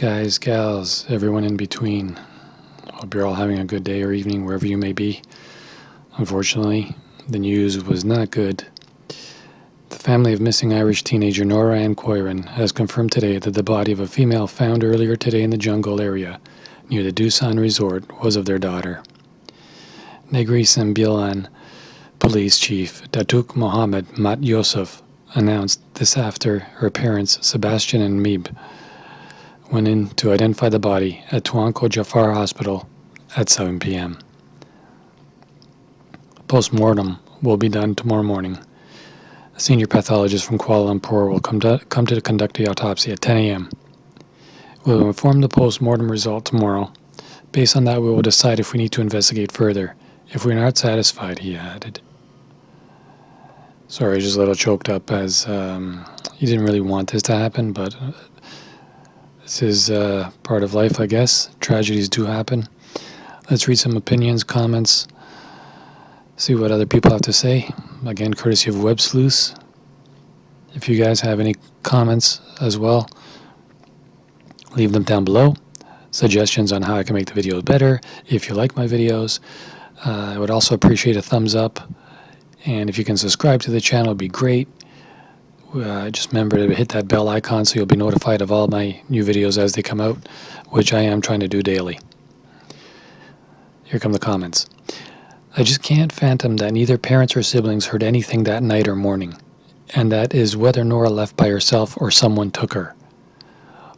Guys, gals, everyone in between. Hope you're all having a good day or evening wherever you may be. Unfortunately, the news was not good. The family of missing Irish teenager Nora Quoirin has confirmed today that the body of a female found earlier today in the jungle area near the Dusun resort was of their daughter. Negri Sembilan Police Chief Datuk Mohammed Mat Yosef announced this after her parents Sebastian and Mib went in to identify the body at Tuanko Jafar Hospital at 7 p.m. Post-mortem will be done tomorrow morning. A senior pathologist from Kuala Lumpur will come to conduct the autopsy at 10 a.m. We will inform the post-mortem result tomorrow. Based on that, we will decide if we need to investigate further. If we're not satisfied, he added. Sorry, just a little choked up as he didn't really want this to happen, but this is part of life, I guess. Tragedies do happen. Let's read some opinions, comments, see what other people have to say. Again, courtesy of Web Sleuths. If you guys have any comments as well, leave them down below. Suggestions on how I can make the videos better. If you like my videos, I would also appreciate a thumbs up. And if you can subscribe to the channel, it'd be great. Just remember to hit that bell icon so you'll be notified of all my new videos as they come out, which I am trying to do daily. Here come the comments. I just can't fathom that neither parents or siblings heard anything that night or morning, and that is whether Nora left by herself or someone took her.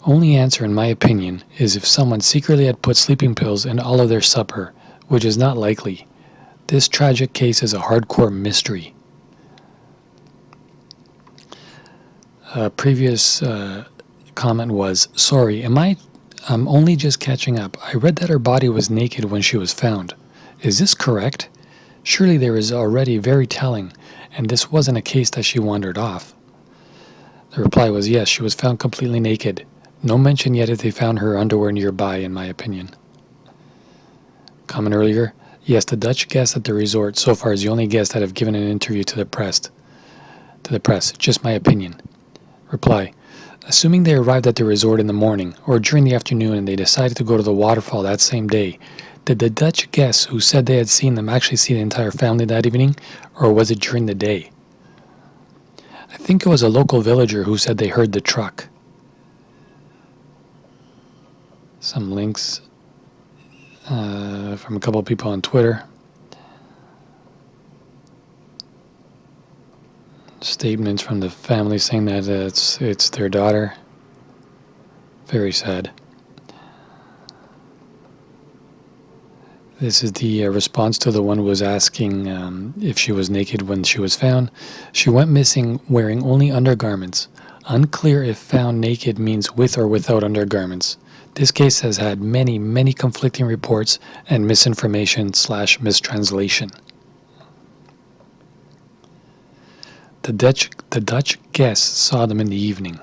Only answer, in my opinion, is if someone secretly had put sleeping pills in all of their supper, which is not likely. This tragic case is a hardcore mystery. Previous comment was, sorry, I'm only just catching up. I read that her body was naked when she was found. Is this correct? Surely there is already very telling, and this wasn't a case that she wandered off. The reply was yes, she was found completely naked. No mention yet if they found her underwear nearby, in my opinion. Comment earlier, yes, the Dutch guest at the resort so far is the only guest that have given an interview to the press. Just my opinion. Reply, assuming they arrived at the resort in the morning or during the afternoon and they decided to go to the waterfall that same day, did the Dutch guests who said they had seen them actually see the entire family that evening, or was it during the day? I think it was a local villager who said they heard the truck. Some links from a couple of people on Twitter. Statements from the family saying that it's their daughter. Very sad. This is the response to the one who was asking if she was naked when she was found. She went missing wearing only undergarments. Unclear if found naked means with or without undergarments. This case has had many, many conflicting reports and misinformation/mistranslation. The Dutch guests saw them in the evening.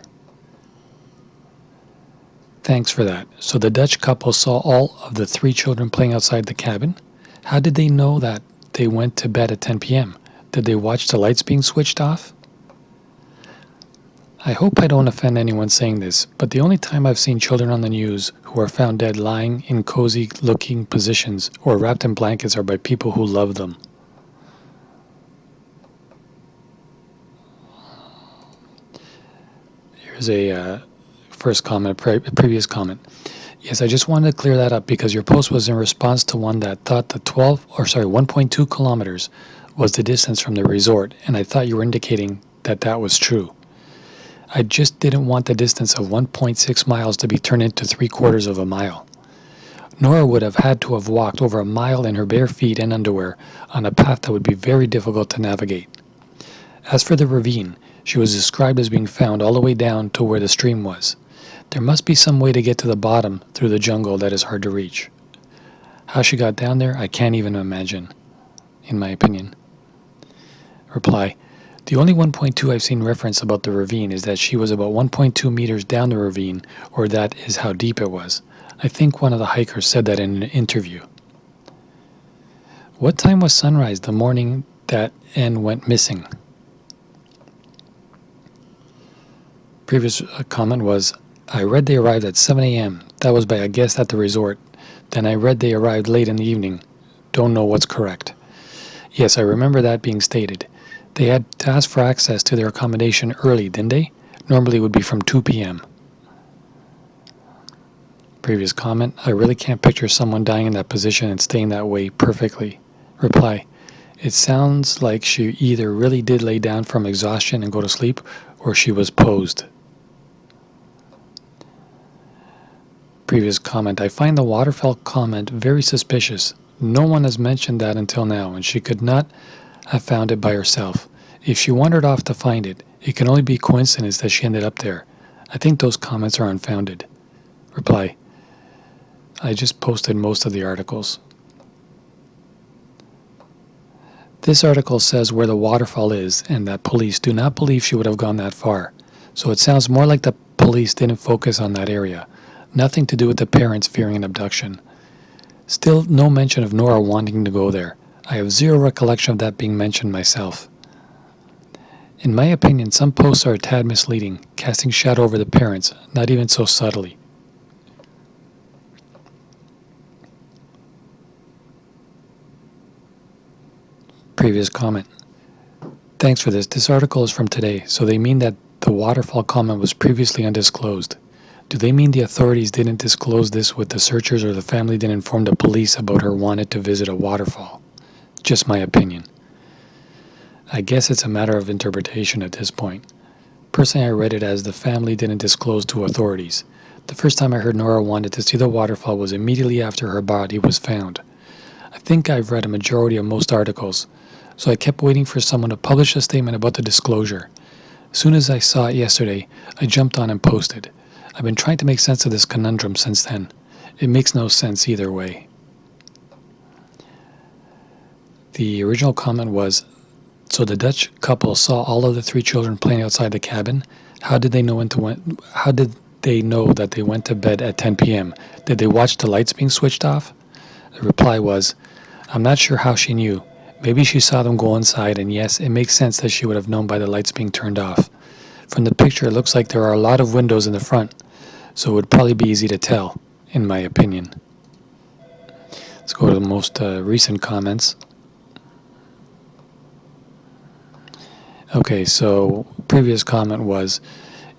Thanks for that. So the Dutch couple saw all of the 3 children playing outside the cabin? How did they know that they went to bed at 10 p.m.? Did they watch the lights being switched off? I hope I don't offend anyone saying this, but the only time I've seen children on the news who are found dead lying in cozy-looking positions or wrapped in blankets are by people who love them. Here's a first comment, a previous comment. Yes, I just wanted to clear that up because your post was in response to one that thought the 1.2 kilometers was the distance from the resort, and I thought you were indicating that that was true. I just didn't want the distance of 1.6 miles to be turned into 3/4 of a mile. Nora would have had to have walked over a mile in her bare feet and underwear on a path that would be very difficult to navigate. As for the ravine, she was described as being found all the way down to where the stream was. There must be some way to get to the bottom through the jungle that is hard to reach. How she got down there, I can't even imagine, in my opinion. Reply, the only 1.2 I've seen reference about the ravine is that she was about 1.2 meters down the ravine, or that is how deep it was. I think one of the hikers said that in an interview. What time was sunrise the morning that N went missing? Previous comment was, I read they arrived at 7 a.m. That was by a guest at the resort. Then I read they arrived late in the evening. Don't know what's correct. Yes, I remember that being stated. They had to ask for access to their accommodation early, didn't they? Normally it would be from 2 p.m. Previous comment, I really can't picture someone dying in that position and staying that way perfectly. Reply, it sounds like she either really did lay down from exhaustion and go to sleep, or she was posed. Previous comment, I find the waterfall comment very suspicious. No one has mentioned that until now, and she could not have found it by herself. If she wandered off to find it, it can only be coincidence that she ended up there. I think those comments are unfounded. Reply, I just posted most of the articles. This article says where the waterfall is and that police do not believe she would have gone that far. So it sounds more like the police didn't focus on that area. Nothing to do with the parents fearing an abduction. Still, no mention of Nora wanting to go there. I have zero recollection of that being mentioned myself. In my opinion, some posts are a tad misleading, casting shadow over the parents, not even so subtly. Previous comment. Thanks for this. This article is from today, so they mean that the waterfall comment was previously undisclosed. Do they mean the authorities didn't disclose this with the searchers, or the family didn't inform the police about her wanted to visit a waterfall? Just my opinion. I guess it's a matter of interpretation at this point. Personally, I read it as the family didn't disclose to authorities. The first time I heard Nora wanted to see the waterfall was immediately after her body was found. I think I've read a majority of most articles, so I kept waiting for someone to publish a statement about the disclosure. As soon as I saw it yesterday, I jumped on and posted. I've been trying to make sense of this conundrum since then. It makes no sense either way. The original comment was, so the Dutch couple saw all of the 3 children playing outside the cabin? How did they know that they went to bed at 10 p.m.? Did they watch the lights being switched off? The reply was, I'm not sure how she knew. Maybe she saw them go inside, and yes, it makes sense that she would have known by the lights being turned off. From the picture, it looks like there are a lot of windows in the front, so it would probably be easy to tell, in my opinion. Let's go to the most recent comments. Okay, so previous comment was,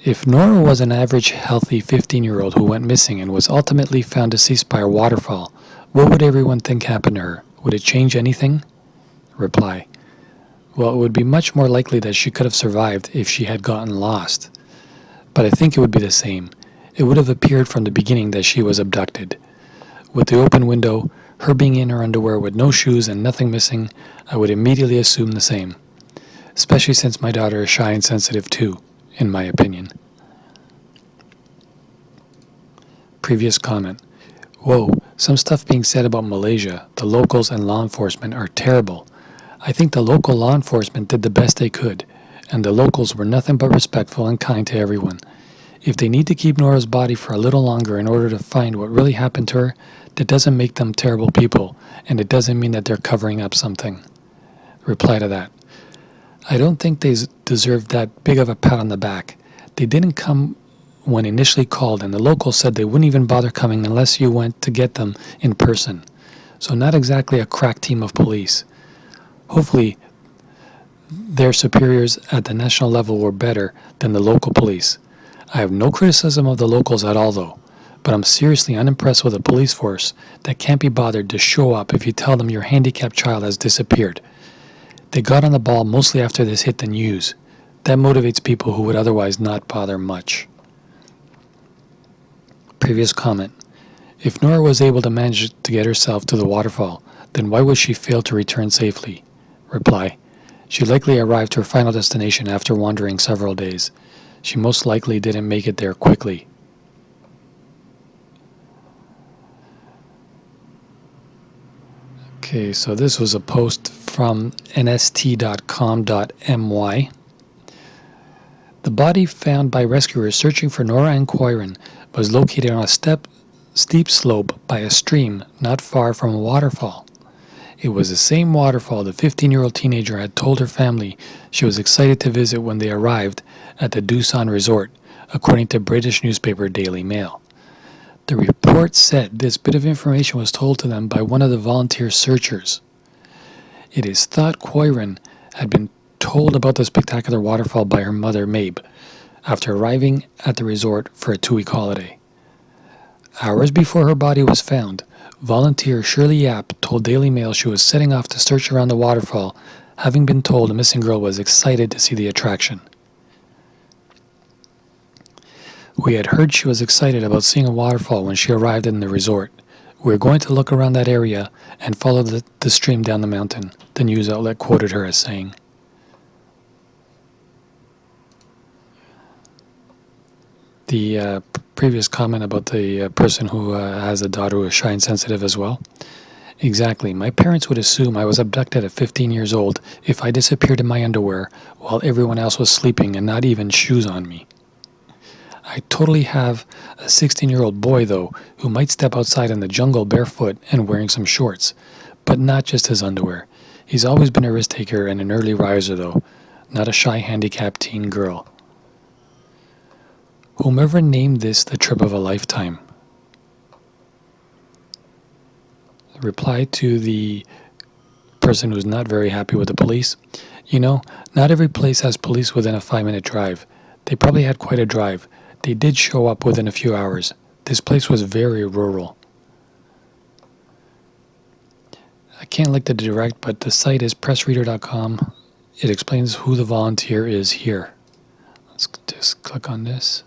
if Nora was an average healthy 15-year-old who went missing and was ultimately found deceased by a waterfall, what would everyone think happened to her? Would it change anything? Reply, well, it would be much more likely that she could have survived if she had gotten lost. But I think it would be the same. It would have appeared from the beginning that she was abducted. With the open window, her being in her underwear with no shoes and nothing missing, I would immediately assume the same. Especially since my daughter is shy and sensitive too, in my opinion. Previous comment. Whoa, some stuff being said about Malaysia, the locals and law enforcement are terrible. I think the local law enforcement did the best they could, and the locals were nothing but respectful and kind to everyone. If they need to keep Nora's body for a little longer in order to find what really happened to her, that doesn't make them terrible people, and it doesn't mean that they're covering up something. Reply to that. I don't think they deserve that big of a pat on the back. They didn't come when initially called, and the locals said they wouldn't even bother coming unless you went to get them in person. So not exactly a crack team of police. Hopefully, their superiors at the national level were better than the local police. I have no criticism of the locals at all though, but I'm seriously unimpressed with a police force that can't be bothered to show up if you tell them your handicapped child has disappeared. They got on the ball mostly after this hit the news. That motivates people who would otherwise not bother much. Previous comment. If Nora was able to manage to get herself to the waterfall, then why would she fail to return safely? Reply. She likely arrived to her final destination after wandering several days. She most likely didn't make it there quickly. Okay, so this was a post from nst.com.my. The body found by rescuers searching for Nora Quoirin was located on a steep slope by a stream not far from a waterfall. It was the same waterfall the 15-year-old teenager had told her family she was excited to visit when they arrived at the Dusun resort, according to British newspaper Daily Mail. The report said this bit of information was told to them by one of the volunteer searchers. It is thought Quoirin had been told about the spectacular waterfall by her mother, Mabe, after arriving at the resort for a 2-week holiday. Hours before her body was found, volunteer Shirley Yap told Daily Mail she was setting off to search around the waterfall, having been told the missing girl was excited to see the attraction. We had heard she was excited about seeing a waterfall when she arrived in the resort. We were going to look around that area and follow the stream down the mountain, the news outlet quoted her as saying. The previous comment about the person who has a daughter who is shy and sensitive as well. Exactly. My parents would assume I was abducted at 15 years old if I disappeared in my underwear while everyone else was sleeping and not even shoes on me. I totally have a 16-year-old boy, though, who might step outside in the jungle barefoot and wearing some shorts, but not just his underwear. He's always been a risk taker and an early riser, though, not a shy handicapped teen girl. Whomever named this the trip of a lifetime. Reply to the person who's not very happy with the police. You know, not every place has police within a 5-minute drive. They probably had quite a drive. They did show up within a few hours. This place was very rural. I can't link the direct, but the site is pressreader.com. It explains who the volunteer is here. Let's just click on this.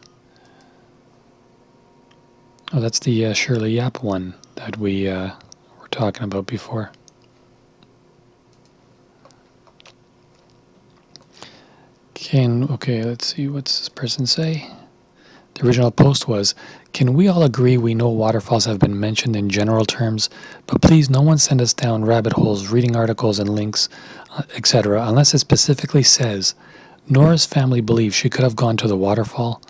Oh, that's the Shirley Yap one that we were talking about before. Okay, let's see, what's this person say? The original post was, can we all agree we know waterfalls have been mentioned in general terms, but please no one send us down rabbit holes reading articles and links, etc., unless it specifically says, Nora's family believes she could have gone to the waterfall,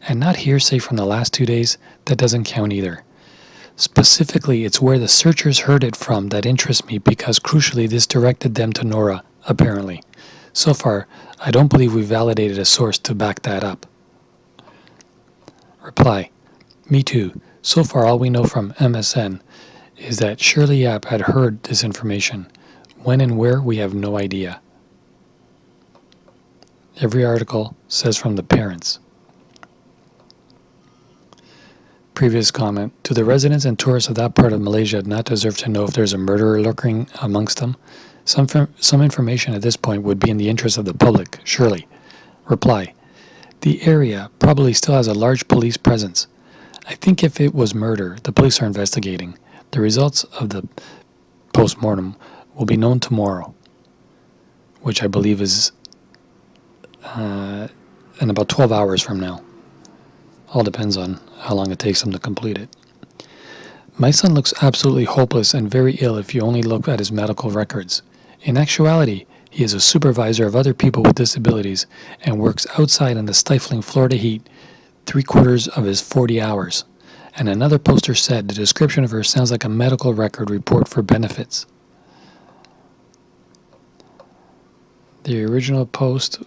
and not hearsay from the last 2 days, that doesn't count either. Specifically, it's where the searchers heard it from that interests me because crucially this directed them to Nora, apparently. So far, I don't believe we validated a source to back that up. Reply, me too. So far all we know from MSN is that Shirley Yap had heard this information. When and where, we have no idea. Every article says from the parents. Previous comment, do the residents and tourists of that part of Malaysia not deserve to know if there's a murderer lurking amongst them? Some information at this point would be in the interest of the public, surely. Reply, the area probably still has a large police presence. I think if it was murder, the police are investigating. The results of the post-mortem will be known tomorrow, which I believe is in about 12 hours from now. All depends on how long it takes them to complete it. My son looks absolutely hopeless and very ill if you only look at his medical records. In actuality, he is a supervisor of other people with disabilities and works outside in the stifling Florida heat 3/4 of his 40 hours. And another poster said the description of her sounds like a medical record report for benefits. The original post,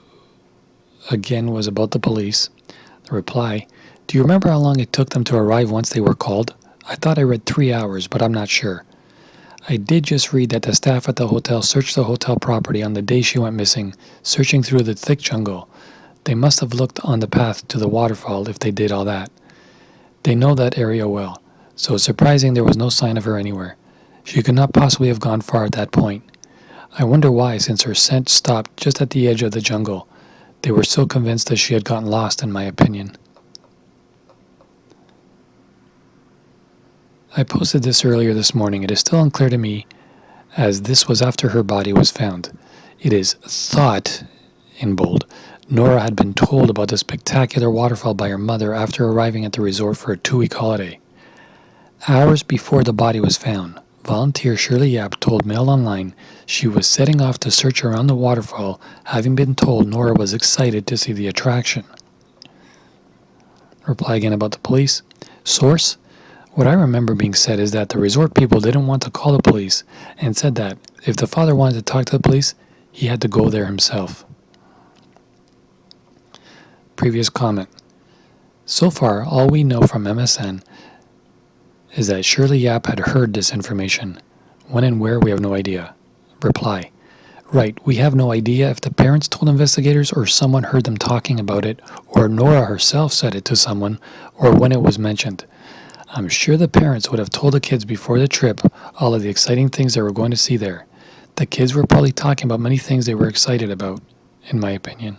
again, was about the police. The reply, do you remember how long it took them to arrive once they were called? I thought I read 3 hours, but I'm not sure. I did just read that the staff at the hotel searched the hotel property on the day she went missing, searching through the thick jungle. They must have looked on the path to the waterfall if they did all that. They know that area well, so it's surprising there was no sign of her anywhere. She could not possibly have gone far at that point. I wonder why, since her scent stopped just at the edge of the jungle. They were so convinced that she had gotten lost, in my opinion. I posted this earlier this morning. It is still unclear to me, as this was after her body was found. It is thought, in bold, Nora had been told about the spectacular waterfall by her mother after arriving at the resort for a 2-week holiday. Hours before the body was found, volunteer Shirley Yap told Mail Online she was setting off to search around the waterfall, having been told Nora was excited to see the attraction. Reply again about the police. Source? What I remember being said is that the resort people didn't want to call the police and said that if the father wanted to talk to the police, he had to go there himself. Previous comment. So far, all we know from MSN is that Shirley Yap had heard this information. When and where, we have no idea. Reply. Right, we have no idea if the parents told investigators or someone heard them talking about it, or Nora herself said it to someone, or when it was mentioned. I'm sure the parents would have told the kids before the trip all of the exciting things they were going to see there. The kids were probably talking about many things they were excited about, in my opinion.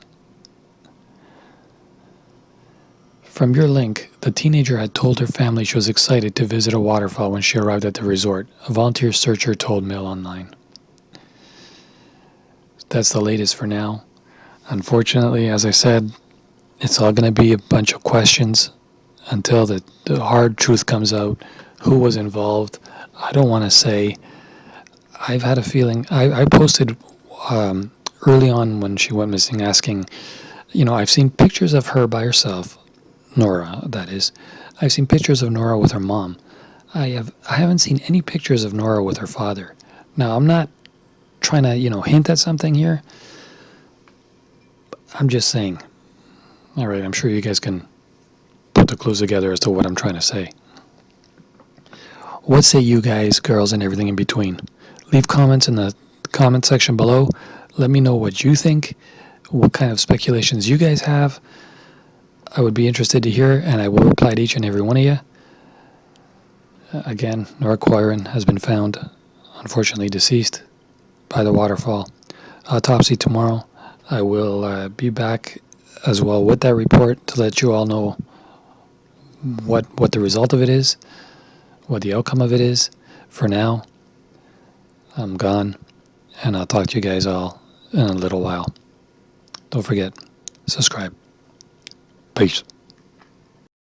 From your link, the teenager had told her family she was excited to visit a waterfall when she arrived at the resort, a volunteer searcher told Mail Online. That's the latest for now. Unfortunately, as I said, it's all going to be a bunch of questions until the hard truth comes out. Who was involved? I don't want to say. I've had a feeling. I posted early on when she went missing asking, I've seen pictures of her by herself, Nora, that is. I've seen pictures of Nora with her mom. I haven't seen any pictures of Nora with her father. Now, I'm not trying to, hint at something here. I'm just saying. All right, I'm sure you guys can put the clues together as to what I'm trying to say. What say you guys, girls, and everything in between? Leave comments in the comment section below. Let me know what you think, what kind of speculations you guys have. I would be interested to hear, and I will reply to each and every one of you. Again, Nora Quoirin has been found, unfortunately deceased, by the waterfall. Autopsy tomorrow. I will be back as well with that report to let you all know what the result of it is, what the outcome of it is. For now, I'm gone, and I'll talk to you guys all in a little while. Don't forget, subscribe. Peace.